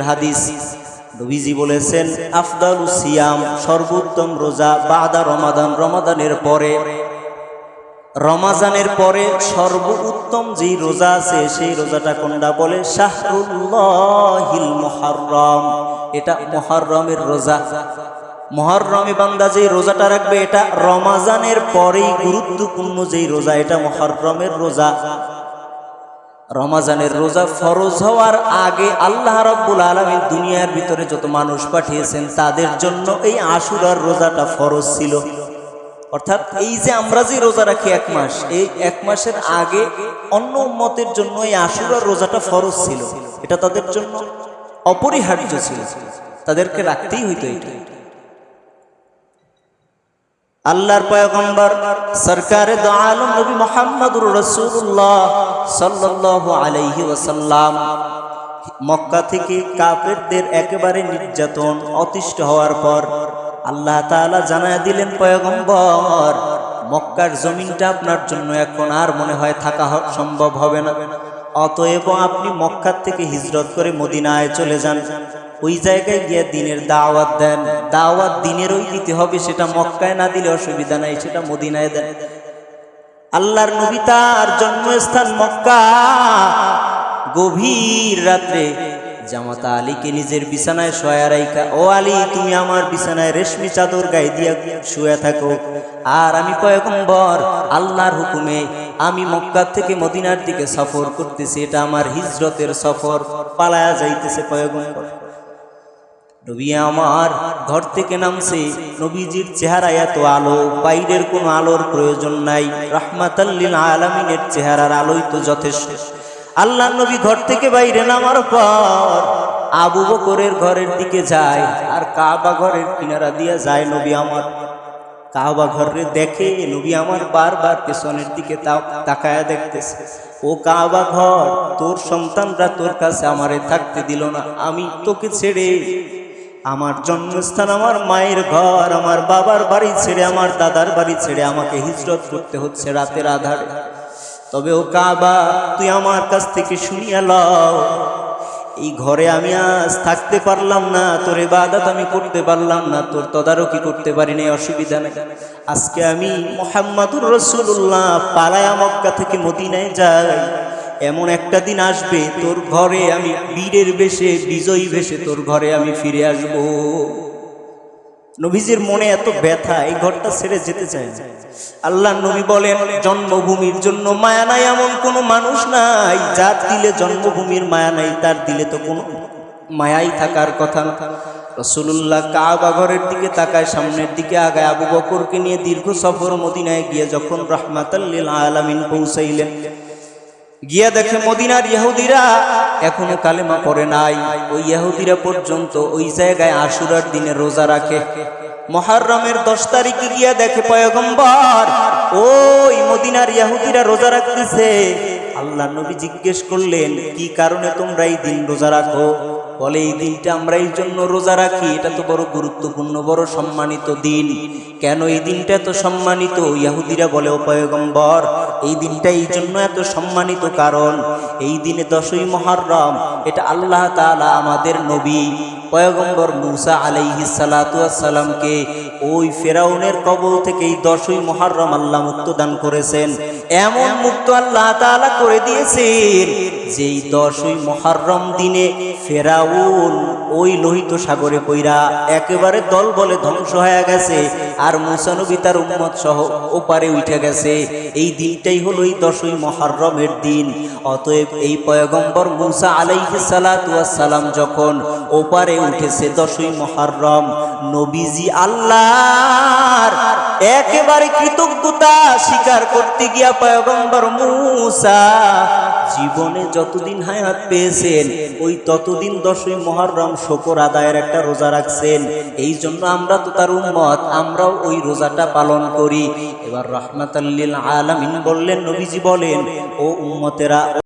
হাদিস নবীজি বলেছেন আফদালুস সিয়াম সর্বোত্তম রোজা বাদা রমাদান রমাজানের পরে সর্বোত্তম যেই রোজা আছে সেই রোজাটা কোনটা বলে শাহরুল্লাহিল মুহাররম। এটা মুহররমের রোজা। মুহররমে বান্দা যেই রোজাটা রাখবে এটা রমাজানের পরেই গুরুত্বপূর্ণ যেই রোজা এটা মুহররমের রোজা। রমাজানের রোজা ফরজ হওয়ার আগে আল্লাহ রাব্বুল আলামিন দুনিয়ার ভিতরে যত মানুষ পাঠিয়েছেন তাদের জন্য এই আশুরার রোজাটা ফরজ ছিল। অর্থাৎ এই যে আমরা যে রোজা রাখি এক মাস, এই এক মাসের আগে অন্য উম্মতের জন্য এই আশুরার রোজাটা ফরজ ছিল। এটা তাদের জন্য অপরিহার্য ছিল, তাদেরকে রাখতেই হইতো। এটা আল্লাহর পয়গম্বর সরকারে দো আলম নবী মুহাম্মদুর রাসূলুল্লাহ সাল্লাল্লাহু আলাইহি ওয়াসাল্লাম মক্কা থেকে কাফেরদের একেবারে নির্যাতন অতিষ্ঠ হওয়ার পর আল্লাহ তাআলা জানায় দিলেন, পয়গম্বর মক্কার জমিনটা আপনার জন্য এখন আর মনে হয় থাকা সম্ভব হবে না, অতএব আপনি মক্কা থেকে হিজরত করে মদিনায় চলে যান। ওই জায়গায় গিয়ে দিনের দাওয়াত দেন। দাওয়াত দিনের ওই দিতে হবে, সেটা মক্কায় না দিলে অসুবিধা নাই, সেটা মদিনায় দেন। আল্লাহর নবী তার জন্মস্থান মক্কা গভীর রাত্রে জামাতা আলীকে নিজের বিছানায় শোয়া রাইখা, ও আলী তুমি আমার বিছানায় রেশমি চাদর গায়ে দিয়া শুয়ে থাকো, আর আমি পয়গম্বর আল্লাহর হুকুমে আমি মক্কা থেকে মদিনার দিকে সফর করতেছি, এটা আমার হিজরতের সফর, পালায়া যাইতেছে পয়গম্বর। নবী আমার ঘর থেকে নামছে, নবীজির চেহারায় এত আলো, বাইরের কোনো আলোর প্রয়োজন নাই, রাহমাতাল লিল আলামিনের চেহারার আলোই তো যথেষ্ট। আল্লাহ নবী ঘর থেকে বাইরে নামার পর আবু বকরের ঘরের দিকে যায়, আর কাবা ঘরের কিনারা দিয়ে যায়। নবী আমার কাবা ঘরে দেখে, নবী আমার বারবার পেছনের দিকে তাকায়া দেখতেছে, ও কাবা ঘর তোর সন্তানরা তোর কাছে আমারে থাকতে দিল না, আমি তোকে ছেড়ে আমার জন্মস্থান, আমার মায়ের ঘর, আমার বাবার বাড়ি ছেড়ে, আমার দাদার বাড়ি ছেড়ে আমাকে হিজরত করতে হচ্ছে রাতের আধারে। তবে ও কাবা তুই আমার কাছ থেকে শুনিয়া লও, এই ঘরে আমি আজ থাকতে পারলাম না, তোর ইবাদত আমি করতে পারলাম না, তোর তদারকি করতে পারি না, অসুবিধা নেই। আজকে আমি মুহাম্মদুর রাসূলুল্লাহ পালায়া মক্কা থেকে মদিনায় যাই, এমন একটা দিন আসবে তোর ঘরে আমি বীরের বেশে, বিজয়ী বেশে তোর ঘরে আমি ফিরে আসব। নবীজির মনে এত ব্যথা, এই ঘরটা ছেড়ে যেতে চায় না। আল্লাহ নবী বলেন, জন্মভূমির জন্য মায়া নাই এমন কোনো মানুষ নাই, যার দিলে জন্মভূমির মায়া নাই তার দিলে তো কোনো মায়াই থাকার কথা না। রাসূলুল্লাহ কাবা ঘরের দিকে তাকায়, সামনের দিকে আগায়, আবু বকরকে নিয়ে দীর্ঘ সফর মদিনায় গিয়ে যখন রাহমাতাল লিল আলামিন পৌঁছাইলেন, গিয়া দেখে মদিনার ইহুদিরা এখনো কালেমা পড়ে নাই। ওই ইহুদিরা পর্যন্ত ওই জায়গায় আশুরার দিনে রোজা রাখে। মুহররমের 10 তারিখে গিয়া দেখে পয়গম্বর ওই মদিনার ইহুদিরা রোজা রাখতেছে। আল্লাহ নবী জিজ্ঞেস করলেন, কি কারণে তোমরা এই দিন রোজা রাখো? বলে, এই দিনটা আমরা এই জন্য রোজা রাখি, এটা তো বড় গুরুত্বপূর্ণ, বড় সম্মানিত দিন। কেন এই দিনটা এত সম্মানিত? ইহুদিরা বলে, ও পয়গম্বর এই দিনটা এই জন্য এত সম্মানিত কারণ এই দিনে 10ই মুহররম, এটা আল্লাহ তাআলা আমাদের নবী পয়গম্বর মূসা আলাইহিস সালাতু ওয়াস সালামকে ওই ফেরাউনের কবল থেকে এই 10ই মুহররম আল্লাহ মুক্ত দান করেছেন। এমন মুক্ত আল্লাহ তাআলা করে দিয়েছেন যেই 10ই মুহররম দিনে ফেরাউন ওই লোহিত সাগরে পইরা একেবারে দল বলে ধ্বংস হয়ে গেছে, আর মূসা নবী তার উম্মত সহ ওপারে উঠে গেছে। এই দিনটাই হলো এই 10ই মুহররমের দিন। অতএব এই পয়গম্বর মূসা আলাইহিস সালাতু ওয়াস সালাম যখন ওপারে উঠেছে 10ই মুহররম, নবীজি আল্লাহর একেবারে কৃতজ্ঞতা স্বীকার করতে গিয়া পয়গম্বর মূসা জীবনে যতদিন হায়াত পেয়েছেন ওই ততদিন 10ই মুহররম শুকর আদায়ের একটা রোজা রাখছেন। এই জন্য আমরা তো তার উম্মত, আমরাও ওই রোজাটা পালন করি। এবার রাহমাতাল লিল আলামিন বললেন, নবীজি বলেন, ও উম্মতেরা